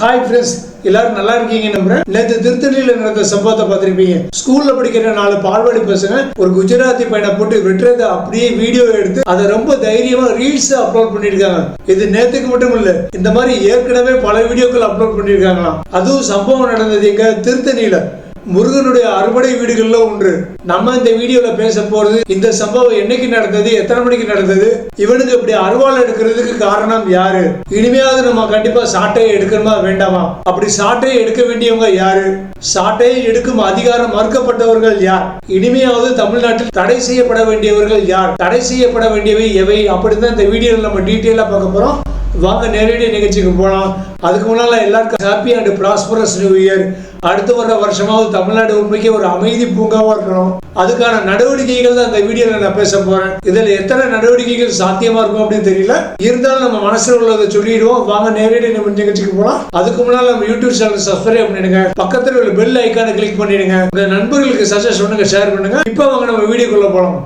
Hi friends, எல்லாரும் நல்லா இருக்கீங்க நம்புறேன். நேற்று திருத்தணியில் நடந்த சம்பவத்தை பார்த்திருப்பீங்க. ஸ்கூல்ல படிக்கிற 4 பால்வாடி பசங்க ஒரு குஜராத்தி பையனை போட்டு வெட்டுறதை அப்படியே வீடியோ எடுத்து அதை ரொம்ப தைரியமா ரீல்ஸ் அப்லோட் பண்ணிருக்காங்க. இது நேத்துக்கு மட்டும் இல்ல, இந்த மாதிரி ஏற்கனவே பல வீடியோக்கள் அப்லோட் பண்ணிருக்காங்களாம். அதுவும் சம்பவம் நடந்தது எங்க திருத்தணியில முருகனுடைய அறுபடை வீடுகள்ல ஒன்று. நம்ம இந்த வீடியோல பேச போறது இந்த சம்பவம் என்னைக்கு நடந்தது, எத்தனை மணிக்கு நடந்தது, இவனுக்கு இப்படி அருவாள் எடுக்கிறதுக்கு காரணம் யாரு, இனிமையாவது நம்ம கண்டிப்பா சாட்டையை எடுக்கணுமா வேண்டாமா, அப்படி சாட்டையை எடுக்க வேண்டியவங்க யாரு, சாட்டையை எடுக்கும் அதிகாரம் மறுக்கப்பட்டவர்கள் யார், இனிமையாவது தமிழ்நாட்டில் தடை செய்யப்பட வேண்டியவர்கள் யார், தடை செய்யப்பட வேண்டியவை எவை, அப்படிதான் இந்த வீடியோல நம்ம டீட்டெயிலா பார்க்க போறோம். வாங்க நேரடி நிகழ்ச்சிக்கு போகலாம். அதுக்கு முன்னால எல்லாருக்கும் happy and prosperous new year. அடுத்து வர வருஷமாவது தமிழ்நாடு உண்மைக்கு ஒரு அமைதி பூங்காவா இருக்கணும். அதுக்கான நடவடிக்கைகள் தான் இந்த வீடியோல நான் பேச போறேன். இதுல எத்தனை நடவடிக்கைகள் சாத்தியமா இருக்கும் அப்படின்னு தெரியல, இருந்தாலும் நம்ம மனசுல உள்ளதை சொல்லிடுவோம். வாங்க நேரடி நிகழ்ச்சிக்கு போகலாம். அதுக்கு முன்னால நம்ம யூடியூப் சேனல் சப்ஸ்கிரைப் பண்ணிடுங்க, பக்கத்துல உள்ள பெல் ஐக்கானை கிளிக் பண்ணிடுங்க, உங்க நண்பர்களுக்கு சஜஸ்ட் பண்ணுங்க, ஷேர் பண்ணுங்க. இப்போ வாங்க நம்ம வீடியோக்குள்ள போகலாம்.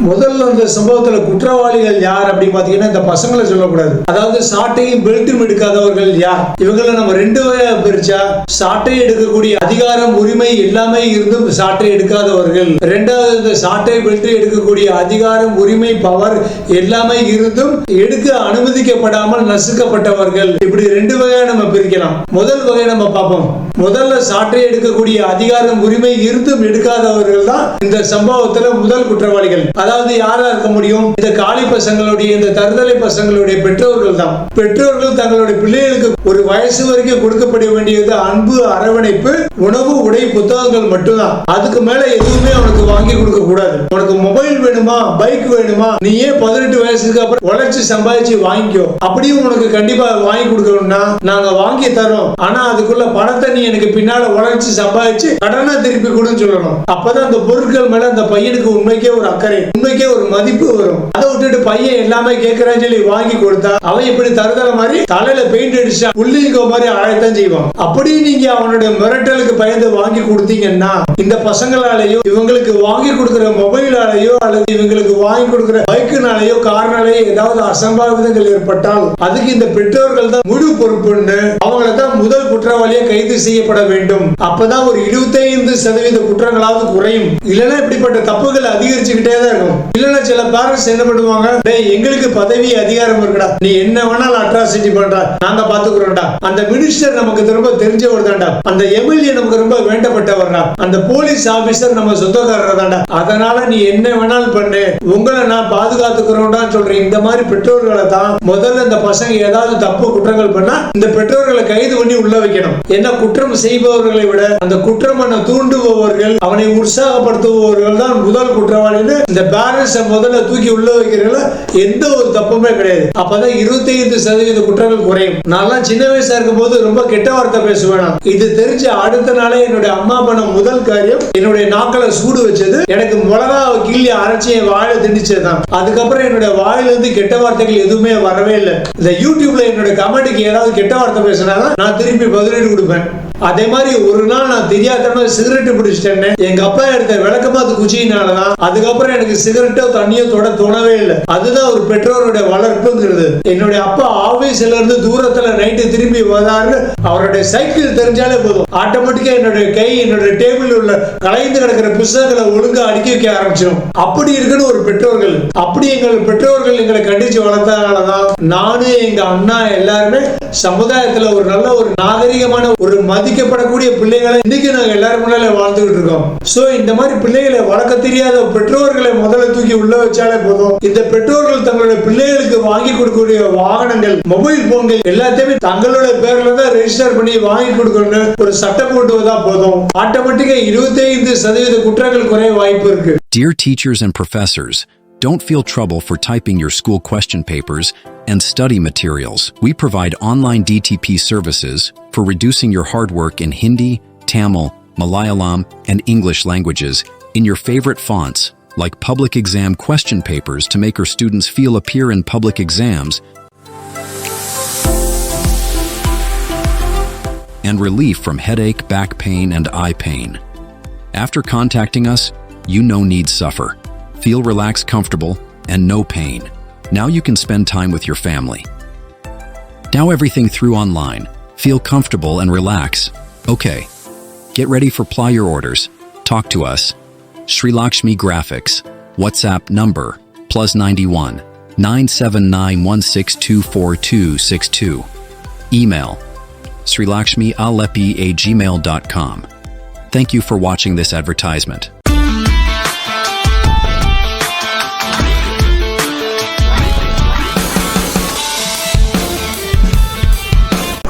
முதல்ல இந்த சம்பவத்துல குற்றவாளிகள் யார் அப்படின்னு பாத்தீங்கன்னா இந்த பசங்களை சொல்லக்கூடாது. அதாவது சாட்டையும் பெல்ட்டும் எடுக்காதவர்கள் யார், இவங்களை நம்ம 2 வகையா பிரிச்சா, சாட்டை எடுக்கக்கூடிய அதிகாரம் உரிமை எல்லாமே இருந்தும் சாட்டை எடுக்காதவர்கள், 2வது இந்த சாட்டை பெல்ட் எடுக்கக்கூடிய அதிகாரம் உரிமை பவர் எல்லாமே இருந்தும் எடுக்க அனுமதிக்கப்படாமல் நசுக்கப்பட்டவர்கள். இப்படி 2 வகையா நம்ம பிரிக்கலாம். முதல் வகை நம்ம பார்ப்போம். முதல்ல சாட்டை எடுக்கக்கூடிய அதிகாரம் உரிமை இருந்தும் எடுக்காதவர்கள் தான் இந்த சம்பவத்துல முதல் குற்றவாளிகள். அதாவது யாரா இருக்க முடியும், இந்த காலி பசங்களுடைய, இந்த தருதலை பசங்களுடைய பெற்றோர்கள் தான். பெற்றோர்கள் தங்களுடைய பிள்ளைகளுக்கு ஒரு வயசு வரைக்கும் கொடுக்கப்பட வேண்டியது அன்பு, அரவணைப்பு, உணவு, உடை, புத்தகங்கள் மட்டும்தான். அதுக்கு மேல எதுவுமே அவனுக்கு வாங்கி கொடுக்க கூடாது. உனக்கு மொபைல் வேணுமா, பைக் வேணுமா, நீயே 18 வயசுக்கு அப்புறம் உழைச்சு சம்பாதிச்சு வாங்கிக்கோ, அப்படியும் உனக்கு கண்டிப்பா வாங்கி கொடுக்கணும்னா நாங்க வாங்கி தரோம், ஆனா அதுக்குள்ள பணத்தை நீ எனக்கு பின்னால உழைச்சு சம்பாதிச்சு கடனா திருப்பி கொடுன்னு சொல்லணும். அப்பதான் அந்த பொருட்கள் மேல அந்த பையனுக்கு உண்மைக்கே ஒரு அக்கறை, உண்மைக்கே ஒரு மதிப்பு வரும். அதை விட்டுட்டு பையன் எல்லாமே கேட்கறான்னு சொல்லி வாங்கி கொடுத்தா அவன் இப்படி தருதல மாதிரி தலையில பெயிண்ட் அடிச்சா புள்ளிங்கோ மாதிரி அழைத்தான் செய்வான். அப்படி நீங்க அவனுடைய மிரட்டலுக்கு பயந்து வாங்கி கொடுத்தீங்கன்னா இந்த பசங்களாலேயோ இவங்களுக்கு வாங்கி கொடுக்கிற மொபைலாலேயோ அல்லது இவங்களுக்கு வாங்கி கொடுக்கிற பைக்குனாலேயோ கார்னாலேயோ ஏதாவது அசம்பாவிதங்கள் ஏற்பட்டால் அதுக்கு இந்த பெற்றோர்கள் தான் முழு பொறுப்புன்னு அவங்கள தான் முதல் குற்றவாளியா கைது செய்யப்பட வேண்டும். அப்பதான் ஒரு 25% குற்றங்களாவது குறையும். இல்லைன்னா இப்படிப்பட்ட தப்புகள் அதிகரிச்சுக்கிட்டே தான் இருக்கும். இல்லைன்னா சில பேரண்ட்ஸ் என்ன பண்ணுவாங்க, எங்களுக்கு பதவி அதிகாரம் இருக்குடா, நீ என்ன வேணாலும் அட்ராசிட்டி பண்ற, நாங்க பாத்துக்கிறோம்டா, அந்த மினிஸ்டர் நமக்கு ரொம்ப தெரிஞ்சவர் தான்டா, அந்த எம்எல்ஏ நமக்கு ரொம்ப வேண்டப்பட்டவர்டா, அந்த போலீஸ் ஆபீசர் நம்ம சொந்தக்காரர் தான்டா, அதனால நீ என்ன வேணாலும் பண்ணு, உங்களை நான் பாதுகாத்துக்கிறோம்டான்னு சொல்றேன். இந்த மாதிரி பெற்றோர்களை தான் முதல்ல இந்த பசங்க ஏதாவது தப்பு குற்றங்கள் பண்ணா இந்த பெற்றோர்களை கைது பண்ணி உள்ள வைக்கணும். என்ன குற்றம் செய்பவர்களை விட அந்த குற்றம் பண்ண தூண்டுபவர்கள், அவனை உற்சாகப்படுத்துபவர்கள் தான் முதல் குற்றவாளின்னு இந்த பேரண்ட்ஸ் முதல்ல தூக்கி உள்ள வைக்கிறதுல எந்த ஒரு தப்புமே கிடையாது. அப்பதான் 25% குற்றங்கள் குறையும். நான் சின்ன வயசா இருக்கும் போது ரொம்ப கெட்ட வார்த்தை பேசுவேன். இது தெரிஞ்ச அடுத்த நாளே என்னுடைய அம்மா பண்ண முதல் காரியம் என்னுடைய நாக்களை சூடு வச்சது, எனக்கு மிளகா கிள்ளி அரைச்சி என் வாயில திணிச்சதுதான். அதுக்கப்புறம் என்னுடைய வாயிலிருந்து கெட்ட வார்த்தைகள் எதுவுமே வரவே இல்லை. இந்த யூடியூப்ல என்னுடைய கமெண்ட்டுக்கு ஏதாவது கெட்ட வார்த்தை பேசினாதான் நான் திருப்பி பதிலீடு கொடுப்பேன். அதே மாதிரி ஒரு நாள் நான் தெரியாதமா சிகரெட் பிடிச்சிட்டேன்னு எங்க அப்பா எடுத்த விளக்கமாத்து குச்சியினாலதான் அதுக்கப்புறம் எனக்கு சிகரெட்டோ தண்ணியோ தொட தோணவே இல்லை. அதுதான் ஒரு பெற்றோருடைய வளர்ப்புங்கிறது. என்னுடைய அப்பா ஆபீஸ்ல இருந்து தூரத்துல நைட்டு திரும்பி வந்தாரு, அவருடைய சைக்கிள் தெரிஞ்சாலே போதும், ஆட்டோமேட்டிக்கா என்னுடைய கை என்னுடைய டேபிள் உள்ள கலைந்து கிடக்கிற புத்தகங்களை ஒழுங்கா அடுக்கி வைக்க ஆரம்பிச்சிடும். அப்படி இருக்குன்னு ஒரு பெற்றோர்கள், அப்படி எங்கள் பெற்றோர்கள் எங்களை கண்டிச்சு வளர்த்தனாலதான் நானும் எங்க அண்ணா எல்லாருமே சமுதாயத்துல ஒரு நல்ல ஒரு நாகரிகமான ஒரு மதிக்கப்படக்கூடிய பிள்ளைகளை இன்னைக்கு நாங்க எல்லாரும் முன்னால வாழ்ந்துகிட்டு இருக்கோம். சோ இந்த மாதிரி பிள்ளைகளை வளர்க்க தெரியாத பெற்றோர்களை முதல்ல தூக்கி உள்ள வச்சாலே போதும். இந்த பெற்றோர்கள் தங்களுடைய பிள்ளைகளுக்கு வாங்கி கொடுக்கக்கூடிய வாகனங்கள், மொபைல் போன்கள் எல்லாத்தையுமே தங்களோட பேர்ல தான் ரெஜிஸ்டர் பண்ணி வாங்கி கொடுக்கணும் ஒரு சட்டம் கொண்டு வந்தா போதும். ஆட்டோமேட்டிக்கா 25% குற்றங்கள் குறைய வாய்ப்பு இருக்கு. Dear teachers and professors, don't feel trouble for typing your school question papers and study materials. We provide online DTP services for reducing your hard work in Hindi, Tamil, Malayalam, and English languages in your favorite fonts like public exam question papers to make her students feel appear in public exams, and relief from headache, back pain, and eye pain. After contacting us, you no need suffer. Feel relaxed, comfortable, and no pain. Now you can spend time with your family. Now everything through online. Feel comfortable and relax. Okay. Get ready for apply your orders. Talk to us. Sri Lakshmi Graphics. WhatsApp number +91 97916242262. Email srilakshmi@gmail.com. Thank you for watching this advertisement.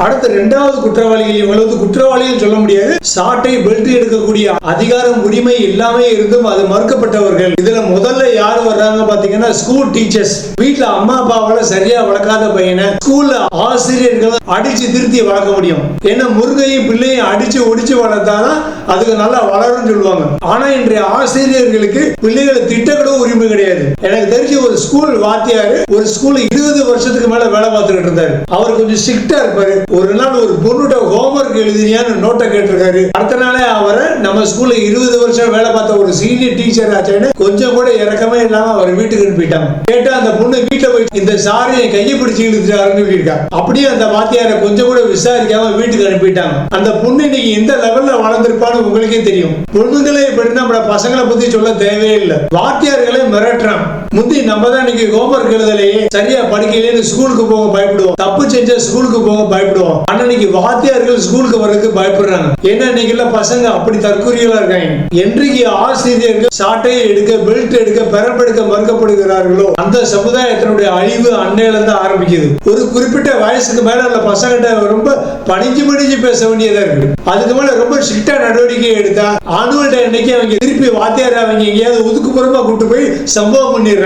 அடுத்த இரண்டாவது குற்றவாளிகள், இவங்களுக்கு குற்றவாளிகள் சொல்ல முடியாது, சாட்டை belt எடுக்கக்கூடிய அதிகாரம் உரிமை எல்லாமே இருந்தும் அது மறுக்கப்பட்டவர்கள். இதுல முதல்ல யார் வர்றாங்க பாத்தீங்கன்னா ஸ்கூல் டீச்சர்ஸ். வீட்டுல அம்மா அப்பாவால சரியா வளர்க்காத பையனை ஸ்கூல்ல ஆசிரியர்கள் அடிச்சு திருத்தி வளர்க்க முடியும். ஏன்னா முருகையும் பிள்ளையும் அடிச்சு ஒடிச்சு வளர்த்தாதான் அதுக்கு நல்லா வளரும் சொல்லுவாங்க. ஆனா இன்றைய ஆசிரியர்களுக்கு பிள்ளைகளை திட்டக்கூட உரிமை கிடையாது. எனக்கு தெரிஞ்ச ஒரு ஸ்கூல் வாத்தியாரு ஒரு ஸ்கூல்ல 20 வருஷத்துக்கு மேல வேலை பார்த்துக்கிட்டு இருந்தாரு. அவர் கொஞ்சம் ஸ்ட்ரிக்டா இருப்பாரு. ஒரு நாள் ஒரு பொண்ணுட்ட ஹோம்வொர்க் எழுதினியான்னு நோட்டை கேட்டிருக்காரு. அடுத்த நாளே அவரை நம்ம ஸ்கூல்ல 20 வருஷம் வேலை பார்த்த ஒரு சீனியர் டீச்சர் ஆச்சுன்னு கொஞ்சம் கூட இறக்கமே இல்லாம அவர் வீட்டுக்கு அனுப்பிட்டாங்க. கேட்டா அந்த பொண்ணு வீட்டுல போய் இந்த சாரி என் கையை பிடிச்சு இழுத்துட்டாருன்னு சொல்லியிருக்காங்க. அப்படியே அந்த வாத்தியாரை கொஞ்சம் கூட விசாரிக்காம வீட்டுக்கு அனுப்பிட்டாங்க. அந்த பொண்ணு இன்னைக்கு எந்த லெவல்ல வளர்ந்திருப்பான்னு உங்களுக்கே தெரியும். பொண்ணுங்களே இப்படி நம்ம பசங்களை பத்தி சொல்ல தேவையே இல்லை. வாத்தியார்களை மிரட்டுறான். முந்தி நம்ம தான் இன்னைக்கு ஹோம்வொர்க் எழுதலையே, சரியா படிக்கலையே ஸ்கூலுக்கு போக பயப்படுவோம். தப்பு செஞ்ச ஸ்கூலுக்கு போக பயப்படுவோம். ஆனா இன்னைக்கு வாத்தியார்கள் ஸ்கூலுக்கு வரதுக்கு பயப்படுறாங்க. ஏன்னா இன்னைக்கு பசங்க அப்படி தற்கொலைகளா இருக்காங்க. என்றைக்கு ஆசிரியர்கள் சாட்டையை எடுக்க, பெல்ட் எடுக்க, பெறப்படுக்க மறுக்கப்படுகிறார்களோ அந்த சமுதாயத்தினுடைய அழிவு அன்னையில இருந்து ஆரம்பிக்குது. ஒரு குறிப்பிட்ட வயசுக்கு மேல உள்ள பசங்கிட்ட ரொம்ப பணிஞ்சு பேச வேண்டியதா இருக்கு. அதுக்கு மேல ரொம்ப ஸ்ட்ரிக்டா நடவடிக்கை எடுத்தா ஆனுவல் டே அன்னைக்கு அவங்க திருப்பி வாத்தியார் அவங்க எங்கேயாவது ஒதுக்குப்புறமா கூட்டு போய் சம்பவம் பண்ணிடுறாங்க.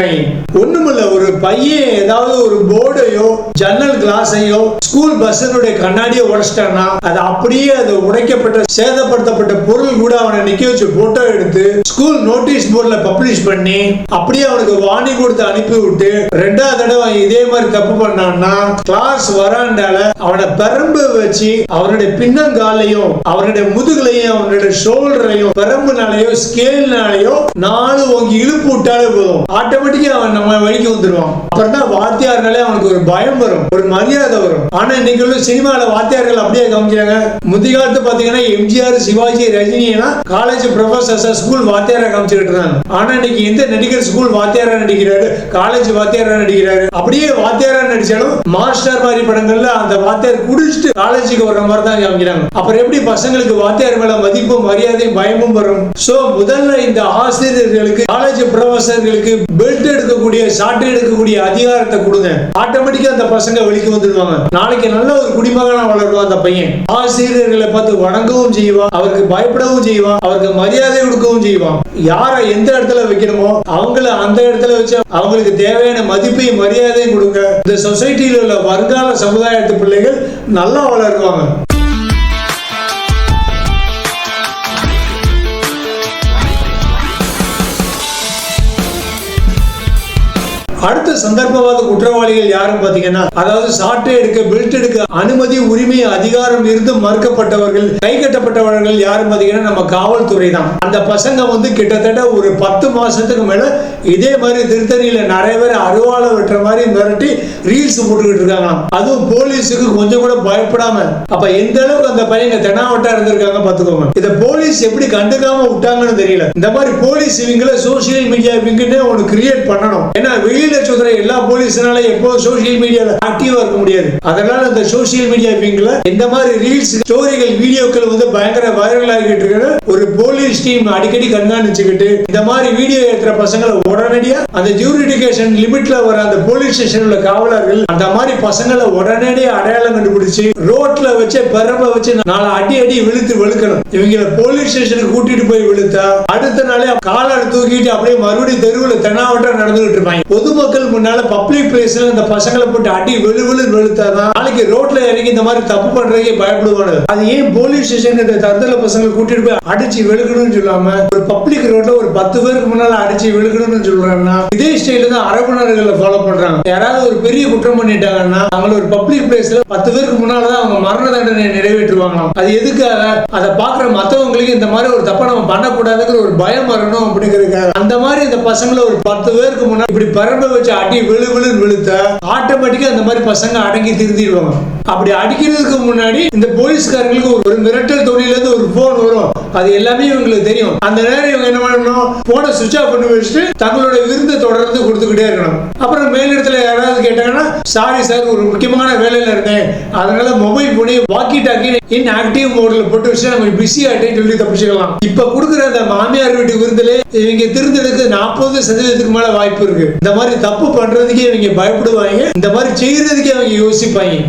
ஒண்ணுமில்ல, ஒரு பையன் ஏதாவது ஒரு போர்டையோ ஜன்னல் கிளாஸையோ ஸ்கூல் பஸ்ஸனுடைய கண்ணாடியை உடைச்சிட்டான்னா அது அப்படியே அது உடைக்கப்பட்ட சேதப்படுத்தப்பட்ட பொருள் கூட அவனை நிக்க வச்சு போட்டோ எடுத்து ஸ்கூல் நோட்டீஸ் போர்ட்ல பப்ளிஷ் பண்ணி அப்படியே அவனுக்கு வாணி கொடுத்து அனுப்பி விட்டு ரெண்டாவது தடவை இதே மாதிரி தப்பு பண்ணான்னா கிளாஸ் வராண்டால அவனை பெரம்பு வச்சு அவனுடைய பின்னங்காலையும் அவனுடைய முதுகுலையும் அவனுடைய ஷோல்டரையும் பெரம்புனாலையோ ஸ்கேல்னாலையோ 4 ஓங்கி இழுப்பு விட்டாலே போதும், ஆட்டோமேட்டிக்கா அவன் நம்ம வழிக்கு வந்துருவான். அப்புறம் தான் வாத்தியார்னாலே அவனுக்கு ஒரு பயம் வரும், ஒரு மரியாதை வரும். ஆனா இன்னைக்கு உள்ள சினிமால வாத்தியார்கள் அப்படியே காமிக்கிறாங்க. முந்தைய காலத்து பாத்தீங்கன்னா எம்ஜிஆர், சிவாஜி, ரஜினினா காலேஜ் ப்ரொஃபசர்ஸ் ஸ்கூல் வாத்தியாரா காமிச்சுக்கிட்டு இருந்தாங்க. ஆனா இன்னைக்கு எந்த நடிகர் ஸ்கூல் வாத்தியாரா நடிக்கிறாரு, காலேஜ் வாத்தியாரா நடிக்கிறாரு? அப்படியே வாத்தியாரா நடிச்சாலும் மாஸ்டர் மாதிரி படங்கள்ல அந்த வாத்தியார் குடிச்சிட்டு காலேஜுக்கு வர்ற மாதிரி தான் காமிக்கிறாங்க. அப்புறம் எப்படி பசங்களுக்கு வாத்தியார் மேல மதிப்பும் மரியாதையும் பயமும் வரும்? சோ முதல்ல இந்த ஆசிரியர்களுக்கு, காலேஜ் ப்ரொஃபசர்களுக்கு பெல்ட் எடுக்கக்கூடிய, சாட்டை எடுக்கக்கூடிய அதிகாரத்தை கொடுங்க. ஆட்டோமேட்டிக்கா அந்த பசங்க வெளிக்கு வந்துடுவாங்க. நாளைக்கு நல்ல ஒரு குடிமகனா வளருவான் அந்த பையன். ஆசிரியர்களை பார்த்து வணங்கவும் செய்வான், அவருக்கு பயப்படவும் செய்வான், அவருக்கு மரியாதை கொடுக்கவும் செய்வான். யாரை எந்த இடத்துல வைக்கணுமோ அவங்கள அந்த இடத்துல வச்சு அவங்களுக்கு தேவையான மதிப்பையும் மரியாதையும் கொடுங்க. இந்த சொசைட்டியில் உள்ள வருங்கால சமுதாயத்து பிள்ளைகள் நல்லா வளருவாங்க. அடுத்த சந்தர்ப்பவாத குற்றவாளிகள் யாரும் பாத்தீங்கன்னா, அதாவது சாட்டை எடுக்க, பெல்ட் எடுக்க அனுமதி, உரிமை, அதிகாரம் இருந்து மறுக்கப்பட்டவர்கள், கை கட்டப்பட்டவர்கள் யாரும் பாத்தீங்கன்னா நம்ம காவல்துறை தான். அந்த பசங்க கிட்டத்தட்ட ஒரு 10 மாசத்துக்கு மேல இதே மாதிரி திருத்தணியில நிறைய பேர் அருவாள வெட்டுற மாதிரி மிரட்டி ரீல்ஸ் போட்டுக்கிட்டு இருக்காங்க. அதுவும் போலீஸுக்கு கொஞ்சம் கூட பயப்படாம. அப்ப எந்த அளவுக்கு அந்த பையங்க தெனாவட்டா இருந்திருக்காங்க பாத்துக்கோங்க. இத போலீஸ் எப்படி கண்டுக்காம விட்டாங்கன்னு தெரியல. இந்த மாதிரி போலீஸ் இவங்கள சோசியல் மீடியா இவங்கன்னு ஒன்னு கிரியேட் பண்ணணும். ஏன்னா வெளியில சொல்ற எல்லா போலீஸ்னால எப்போ சோசியல் மீடியால ஆக்டிவா இருக்க முடியாது. அதனால இந்த சோசியல் மீடியா இவங்கள இந்த மாதிரி ரீல்ஸ், ஸ்டோரிகள், வீடியோக்கள் பயங்கர வைரல் ஆகிட்டு இருக்கிற ஒரு போலீஸ் டீம் அடிக்கடி கண்காணிச்சுக்கிட்டு இந்த மாதிரி வீடியோ ஏற்றுற பசங்களை உடனடியா அந்த ஜூரிடிகேஷன் லிமிட்ல வர அந்த போலீஸ் ஸ்டேஷன் உள்ள காவலர்கள் அந்த மாதிரி பசங்களை உடனடியா அடையாளம் கண்டுபிடிச்சு ரோட்ல வச்சு பெரம்ப வச்சு 4 அடி விழுத்து வெளுக்கணும். இவங்களை போலீஸ் ஸ்டேஷனுக்கு கூட்டிட்டு போய் விழுத்தா அடுத்த நாளே காலாடு தூக்கிட்டு அப்படியே மறுபடியும் தெருவில் தெனாவட்டா நடந்துகிட்டு இருப்பாங்க. பொதுமக்கள் பொதுமக்கள் முன்னால பப்ளிக் பிளேஸ்ல இந்த பசங்களை போட்டு அடி வெளுத்தாதான் நாளைக்கு ரோட்ல இறங்கி இந்த மாதிரி தப்பு பண்றதுக்கே பயப்படுவாங்க. அது ஏன் போலீஸ் ஸ்டேஷன் இந்த தருதல பசங்களை கூட்டிட்டு போய் அடிச்சு வெளுக்கணும்னு சொல்லாம ஒரு பப்ளிக் ரோட்ல ஒரு 10 பேருக்கு முன்னால அடிச்சு வெளுக்கணும்னு சொல்றாங்கன்னா இதே ஸ்டைல தான் அரபு நாடுகள்ல ஃபாலோ பண்றாங்க. யாராவது ஒரு பெரிய குற்றம் பண்ணிட்டாங்கன்னா அவங்க ஒரு பப்ளிக் பிளேஸ்ல 10 பேருக்கு முன்னாலதான் அவங்க மரண தண்டனை நிறைவேற்றுவாங்களாம். அது எதுக்காக? அதை பாக்குற மத்தவங்களுக்கு இந்த மாதிரி ஒரு தப்பா நம்ம பண்ணக்கூடாதுங்கிற ஒரு பயம் வரணும் அப்படிங்கிறதுக்காக அந்த மாதிரி இந்த பசங்களை ஒரு 10 பேருக்கு முன்னாடி இப்படி பரம்ப வச்சு அடி வெளுத்த ஆட்டோமேட்டிக்கா அந்த மாதிரி பசங்க அடங்கி திருந்திடுவாங்க. அப்படி அடிக்கிறதுக்கு முன்னாடி இந்த போலீஸ்காரங்களுக்கு ஒரு மிரட்டல் தொழில இருந்து ஒரு போன் வரும். அது எல்லாமே இவங்களுக்கு தெரியும். அந்த நேரம் இவங்க என்ன பண்ணணும், போனை சுவிட்ச் ஆஃப் பண்ணி வச்சுட்டு தங்களோட விருந்தை தொடர்ந்து கொடுத்துக்கிட்டே இருக்கணும். அப்புறம் மேலிடத்துல யாராவது கேட்டாங்கன்னா, சாரி சார் ஒரு முக்கியமான வேலையில இருந்தேன், அதனால மொபைல் போனி வாக்கி டாக்கி இன் ஆக்டிவ் மோட்ல போட்டு வச்சு நம்ம பிஸி ஆகிட்டேன்னு சொல்லி தப்பிச்சுக்கலாம். இப்ப கொடுக்குற அந்த மாமியார் வீட்டு விருந்திலே இவங்க திருந்ததுக்கு 40% மேல வாய்ப்பு இருக்கு. இந்த மாதிரி தப்பு பண்றதுக்கே இவங்க பயப்படுவாங்க, இந்த மாதிரி செய்யறதுக்கே அவங்க யோசிப்பாங்க.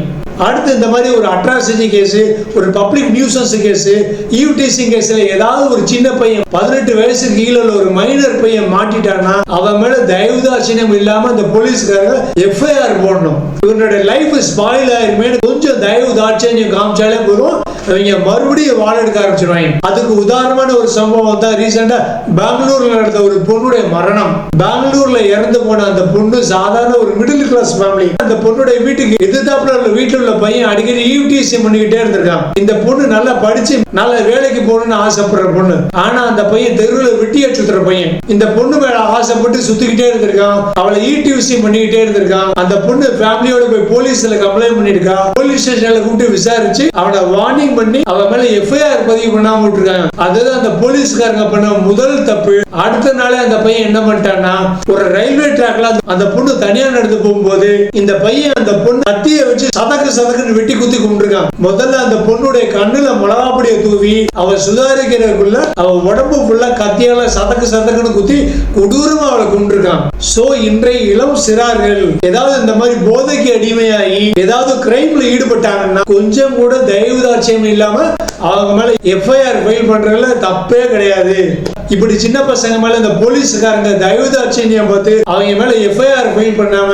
அடுத்து இந்த மாதிரி ஒரு அட்ராசிட்டி கேஸ், ஒரு public nuisance case, eve teasing கேஸ்ல ஏதாவது ஒரு சின்ன பையன் 18 வயசுக்கு கீழே உள்ள ஒரு மைனர் பையன் மாட்டிட்டான்னா அவன் மேல தயவுதாட்சியம் இல்லாம இந்த போலீஸ்காரங்க எஃப்ஐஆர் போடணும். இவனோட லைஃப் ஸ்பாயில் ஆயிருமே கொஞ்சம் தயவுதாட்சியம் காமிச்சாலே போதும், அவங்க மறுபடியும் வாழ எடுக்க ஆரம்பிச்சிருவாங்க. அதுக்கு உதாரணமான ஒரு சம்பவம் தான் ரீசெண்டா பெங்களூர்ல நடந்த ஒரு பொண்ணுடைய மரணம். பெங்களூர்ல இறந்து போன அந்த பொண்ணு சாதாரண ஒரு மிடில் கிளாஸ் ஃபேமிலி. அந்த பொண்ணுடைய வீட்டுக்கு எதிர்த்தாப்புல உள்ள வீட்டுல பையன் அடிக்கடி ஈவ்டீசிங் பண்ணிக்கிட்டே இருந்திருக்கான். இந்த பொண்ணு நல்லா படிச்சு நல்ல வேலைக்கு போகணும்னு ஆசைப்படுற பொண்ணு. ஆனா அந்த பையன் தெருவில் வெட்டியா சுத்துற பையன். இந்த பொண்ணு மேல ஆசைப்பட்டு சுத்திக்கிட்டே இருந்திருக்கான். அவளை ஈவ்டீசிங் பண்ணிக்கிட்டே இருந்திருக்கான். அந்த பொண்ணு ஃபேமிலியோட போய் போலீஸ்ல கம்ப்ளைண்ட் பண்ணிருக்கா. போலீஸ் ஸ்டேஷன்ல கூப்பிட்டு விசாரிச்சு அவனை வார்னிங் பண்ணி அவன் மேல எஃப்ஐஆர் பதிவு பண்ணாம விட்டுருக்காங்க. அதுதான் அந்த போலீஸ்காரங்க பண்ண முதல் தப்பு. அடுத்த நாளே அந்த பையன் என்ன பண்ணிட்டான்னா, ஒரு ரயில்வே டிராக்ல அந்த பொண்ணு தனியா நடந்து போகும்போது இந்த பையன் அந்த பொண்ணு கத்தியை வச்சு சதக்கு வெட்டி குத்தி கும்பிட்டுருக்கான். முதல்ல அந்த பொண்ணுடைய கண்ணுல மிளகாப்பொடியை தூவி அவ சுதாரிக்கிறதுக்குள்ள அவ உடம்பு ஃபுல்லா கத்தியால சதக்குன்னு குத்தி கொடூரமா அவளை கும்பிட்டுருக்கான். சோ இன்றைய இளம் சிறார்கள் ஏதாவது இந்த மாதிரி போதைக்கு அடிமையாகி ஏதாவது கிரைம்ல ஈடுபட்டாங்கன்னா கொஞ்சம் கூட தயவுதாட்சியம் இல்லாம அவங்க மேல எஃப்ஐஆர் ஃபைல் பண்றதுல தப்பே கிடையாது. இப்படி சின்ன பசங்க மேல இந்த போலீஸ்காரங்க தயவுதாட்சியம் பார்த்து அவங்க மேல எஃப்ஐஆர் ஃபைல் பண்ணாம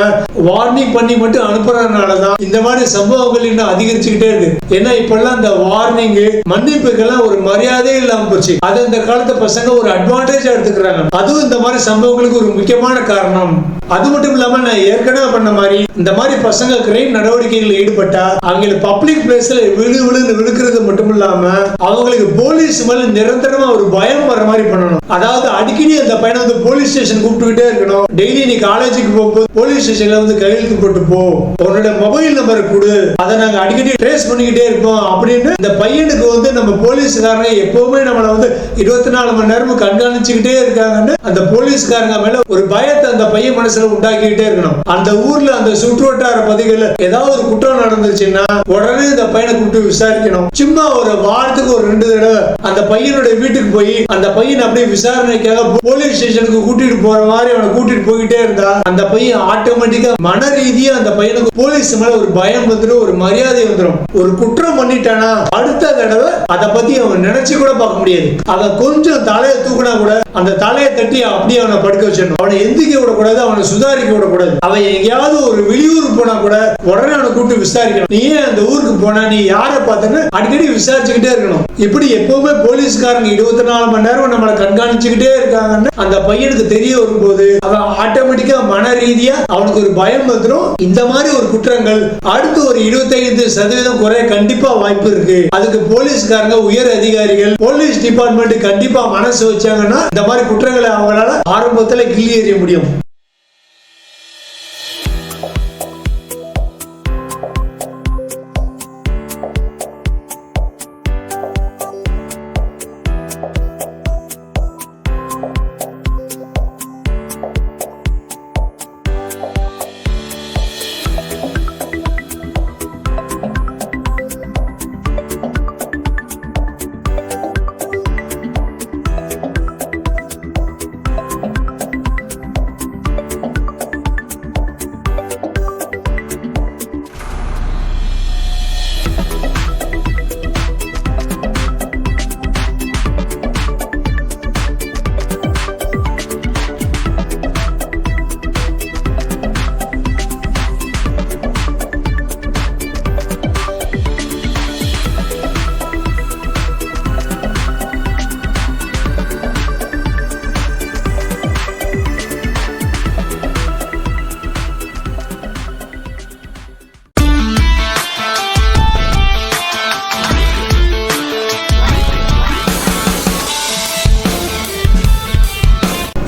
வார்னிங் பண்ணி மட்டும் அனுப்புறதுனாலதான் இந்த மாதிரி சம்பவங்கள் இன்னும் அதிகரிச்சுக்கிட்டே இருக்கு. ஏன்னா இப்பெல்லாம் இந்த வார்னிங் மன்னிப்புக்கெல்லாம் ஒரு மரியாதையே இல்லாம போச்சு. அது இந்த காலத்து பசங்க ஒரு அட்வான்டேஜ் எடுத்துக்கிறாங்க. அதுவும் இந்த மாதிரி சம்பவங்களுக்கு ஒரு முக்கியமான காரணம். அது மட்டும் இல்லாம நான் ஏற்கனவே பண்ண மாதிரி இந்த மாதிரி பசங்க கிரைம் நடவடிக்கைகளில் ஈடுபட்டா அவங்களுக்கு பப்ளிக் பிளேஸ்ல விழுக்கிறது மட்டும் இல்லாம அவங்களுக்கு போலீஸ் மேல நிரந்தரமா ஒரு பயம் வர மாதிரி பண்ணணும். அதாவது அடிக்கடி அந்த பையனை வந்து போலீஸ் ஸ்டேஷன் கூப்பிட்டுக்கிட்டே இருக்கணும். டெய்லி நீ காலேஜுக்கு போகும்போது போலீஸ் ஸ்டேஷன்ல வந்து கையெழுத்து போட்டு போ, உன்னோட மொபைல் நம்பர் கொடு, அதை நாங்க அடிக்கடி ட்ரேஸ் பண்ணிக்கிட்டே இருப்போம் அப்படின்னு இந்த பையனுக்கு வந்து நம்ம போலீஸ்காரங்க எப்பவுமே நம்மளை வந்து 24 மணி நேரமும் கண்காணிச்சுக்கிட்டே இருக்காங்கன்னு அந்த போலீஸ்காரங்க மேல ஒரு பயத்தை அந்த பையன் மனசுல உண்டாக்கிட்டே இருக்கணும். அந்த ஊர்ல அந்த சுற்றுவட்டார பகுதிகளில் ஏதாவது ஒரு குற்றம் நடந்துச்சுன்னா உடனே இந்த பையனை கூப்பிட்டு விசாரிக்கணும். சும்மா ஒரு வாரத்துக்கு ஒரு 2 தடவை அந்த பையனுடைய வீட்டுக்கு போய் அந்த பையன் அப்படியே விசாரணைக்காக போலீஸ் ஸ்டேஷனுக்கு கூட்டிட்டு போற மாதிரி அவனை கூட்டிட்டு போய்கிட்டே இருந்தா அந்த பையன் ஆட்டோமேட்டிக்கா மன ரீதியா அந்த பையனுக்கு போலீஸ் மேல ஒரு பயம் வந்துடும், ஒரு மரியாதை வந்துடும். ஒரு குற்றம் பண்ணிட்டானா அடுத்த தடவை அதை பத்தி அவன் நினைச்சு கூட பார்க்க முடியாது. அவன் கொஞ்சம் தலையை தூக்கினா கூட அந்த தலையை தட்டி அப்படியே அவனை படுக்க வச்சிடணும். அவனை எந்திக்க விடக்கூடாது, அவனை சுதாரிக்க விடக்கூடாது. அவன் எங்கேயாவது ஒரு வெளியூருக்கு போனா கூட உடனே அவனை கூப்பிட்டு விசாரிக்கணும். நீ ஏன் அந்த ஊருக்கு போனா, நீ யாரை பார்த்தன்னு அடிக்கடி விசாரிச்சுக்கிட்டே இருக்கணும். இப்படி எப்பவுமே போலீஸ்காரங்க 24 மணி நேரம் நம்மளை கண்காணிச்சுக்கிட்டே இருக்காங்கன்னு அந்த பையனுக்கு தெரிய வரும்போது அவன் ஆட்டோமேட்டிக்கா மன ரீதியா அவனுக்கு ஒரு பயம் வந்துடும். இந்த மாதிரி ஒரு குற்றங்கள் அடுத்து ஒரு 25% குறைய கண்டிப்பா வாய்ப்பு இருக்கு. அதுக்கு போலீஸ்காரங்க, உயர் அதிகாரிகள், போலீஸ் டிபார்ட்மெண்ட் கண்டிப்பா மனசு வச்சாங்கன்னா இந்த மாதிரி குற்றங்களை அவங்களால ஆரம்பத்துல கிள்ளி எறிய முடியும்.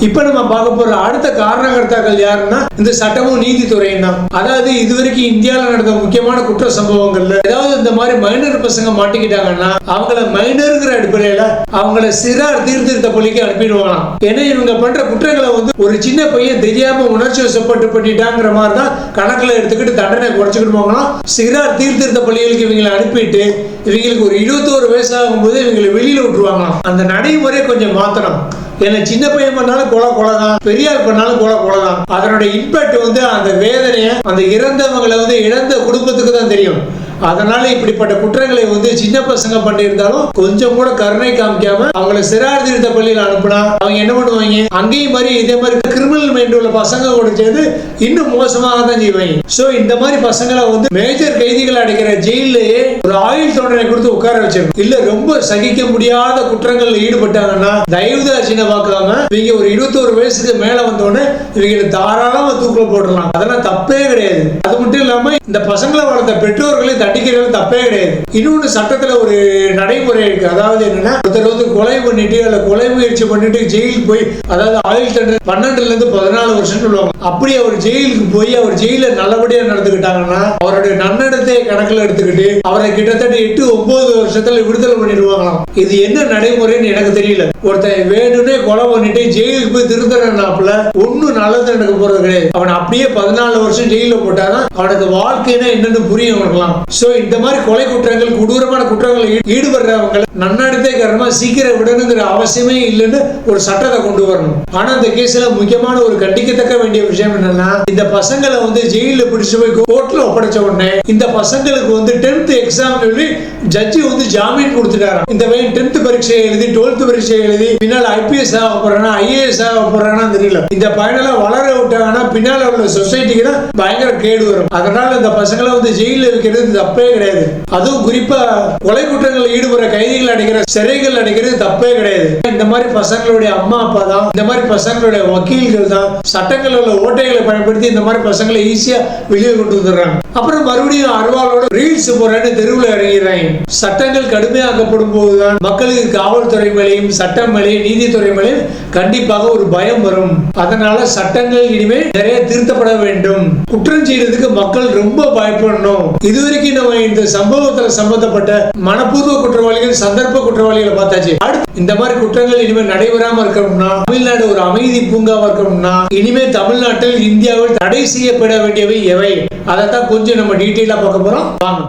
இப்ப நம்ம பார்க்க போற அடுத்த காரணகர்த்தாக்கள் யாருன்னா இந்த சட்டமும் நீதித்துறையும் தான். அதாவது இதுவரைக்கும் இந்தியாவில் நடந்த முக்கியமான குற்ற சம்பவங்கள்ல ஏதாவது இந்த மாதிரி மைனர் பசங்க மாட்டிக்கிட்டாங்கன்னா அவங்கள மைனருங்கிற அடிப்படையில அவங்கள சிறார் சீர்திருத்த பள்ளிக்கு அனுப்பிடுவாங்களாம். ஏன்னா இவங்க பண்ற குற்றங்களை வந்து ஒரு சின்ன பையன் தெரியாம உணர்ச்சி வசப்பட்டு பண்ணிட்டாங்கிற மாதிரி தான் கணக்குல எடுத்துக்கிட்டு தண்டனை குறைச்சிக்கிட்டு போகலாம். சிறார் சீர்திருத்த பள்ளிகளுக்கு இவங்களை அனுப்பிட்டு இவங்களுக்கு ஒரு 21 வயசு ஆகும்போது இவங்களை வெளியில விட்டுருவாங்களாம். அந்த நடைமுறையை கொஞ்சம் மாத்தணும். ஏன்னா சின்ன பையன் பண்ணாலும் கொலை தான், பெரியார் பண்ணாலும் கொலை தான். அதனுடைய இம்பாக்ட் வந்து அந்த வேதனையை அந்த இறந்தவங்களை வந்து இழந்த குடும்பத்துக்கு தான் தெரியும். அதனால இப்படிப்பட்ட குற்றங்களை வந்து சின்ன பசங்க பண்ணியிருந்தாலும் கொஞ்சம் கூட கருணை காமிக்காம அவங்களை சிறார் திருத்த பள்ளியில் அனுப்புனா அவங்க என்ன பண்ணுவாங்க, அங்கேயும் மாதிரி இதே மாதிரி கிரிமினல் மைண்ட் உள்ள பசங்க கூட சேர்ந்து இன்னும் மோசமாக தான் செய்வாங்க. சோ இந்த மாதிரி பசங்களை வந்து மேஜர் கைதிகள் அடைக்கிற ஜெயிலேயே ஒரு ஆயுள் தண்டனை கொடுத்து உட்கார வச்சிருக்கணும். இல்ல ரொம்ப சகிக்க முடியாத குற்றங்கள்ல ஈடுபட்டாங்கன்னா தயவுத அர்ச்சனை பார்க்காம இவங்க ஒரு 21 வயசுக்கு மேல வந்தோடனே இவங்களை தாராளமா தூக்குல போடலாம். அதெல்லாம் தப்பே கிடையாது. அது மட்டும் இல்லாம இந்த பசங்களை வளர்த்த பெற்றோர்களை தண்டிக்கிறது தப்பே கிடையாது. இன்னொன்னு சட்டத்துல ஒரு நடைமுறை இருக்கு. அதாவது என்னன்னா ஒருத்தர் வந்து கொலை பண்ணிட்டு அல்ல கொலை முயற்சி பண்ணிட்டு ஜெயிலுக்கு போய், அதாவது ஆயுள் தண்டனை 12 இருந்து 14 வருஷம் சொல்லுவாங்க. அப்படி அவர் ஜெயிலுக்கு போய் அவர் ஜெயில நல்லபடியா நடந்துக்கிட்டாங்கன்னா அவருடைய நன்னடத்தை கணக்குல எடுத்துக்கிட்டு அவரை கிட்டத்தட்ட 8-9 வருஷத்துல விடுதலை பண்ணிடுவாங்களாம். இது என்ன நடைமுறைன்னு எனக்கு தெரியல. ஒருத்தன் வேணும்னே கொலை பண்ணிட்டு ஜெயிலுக்கு போய் திருத்தனாப்புல ஒன்னும் நல்லது நடக்க போறது கிடையாது. அவன் அப்படியே 14 வருஷம் ஜெயில போட்டாதான் அவனுக்கு வாழ்க்கைன்னா என்னன்னு புரியும் அவனுக்குலாம். சோ இந்த மாதிரி கொலை குற்றங்கள் கொடூரமான குற்றங்கள் ஈடுபடுறவங்க நன்னடத்தை காரணமா சீக்கிரம் விடணுங்கிற அவசியமே இல்லைன்னு ஒரு சட்டத்தை கொண்டு வரணும். ஆனா இந்த கேஸ்ல முக்கியமான ஒரு கண்டிக்கத்தக்க வேண்டிய விஷயம் என்னன்னா இந்த பசங்களை வந்து ஜெயில பிடிச்சு போய் கோர்ட்ல ஒப்படைச்ச உடனே இந்த பசங்களுக்கு வந்து 10th எக்ஸாம் சொல்லி ஜட்ஜி வந்து ஜாமீன் கொடுத்துட்டாராம். இந்த பையன் 10th பரீட்சை எழுதி 12th பரீட்சை எழுதி பின்னால் IPS ஆக போறானா IAS ஆக போறானா தெரியல. இந்த பையனை வளர விட்டாங்கன்னா பின்னால உள்ள சொசைட்டிக்கு தான் பயங்கர கேடு வரும். அதனால இந்த பசங்களை வந்து ஜெயில வைக்கிறது தப்பே கிடையாது. அதுவும் குறிப்பா கொலை குற்றங்களில் ஈடுபடுற கைதிகள் அடைக்கிற சிறைகள் அடைக்கிறது தப்பே கிடையாது. இந்த மாதிரி பசங்களுடைய அம்மா அப்பா தான், இந்த மாதிரி பசங்களுடைய வக்கீல்கள் தான் சட்டங்கள் உள்ள ஓட்டைகளை பயன்படுத்தி இந்த மாதிரி பசங்களை ஈஸியா வெளியே கொண்டு வந்துடுறாங்க. அப்புறம் மறுபடியும் அருவாளோட ரீல்ஸ் போறேன்னு தெருவில் இறங்கிறாங்க. சட்டங்கள் கடுமையாக்கப்படும் போதுதான் மக்களுக்கு காவல்துறை மேலேயும் சட்டம் மேலேயும் நீதித்துறை மேலேயும் கண்டிப்பாக ஒரு பயம் வரும். அதனால சட்டங்கள் இனிமே நிறைய திருத்தப்பட வேண்டும். குற்றம் செய்யறதுக்கு மக்கள் ரொம்ப பயப்படணும். இதுவரைக்கும் நம்ம இந்த சம்பவத்துல சம்பந்தப்பட்ட மனப்பூர்வ குற்றவாளிகள் சந்தர்ப்ப குற்றவாளிகளை பார்த்தாச்சு. அடுத்து இந்த மாதிரி குற்றங்கள் இனிமேல் நடைபெறாம இருக்கணும்னா தமிழ்நாடு ஒரு அமைதி பூங்காவா இருக்கணும்னா இனிமே தமிழ்நாட்டில் இந்தியாவில் தடை செய்யப்பட வேண்டியவை எவை, அதைத்தான் கொஞ்சம் நம்ம டீட்டெயிலா பார்க்க போறோம். வாங்க.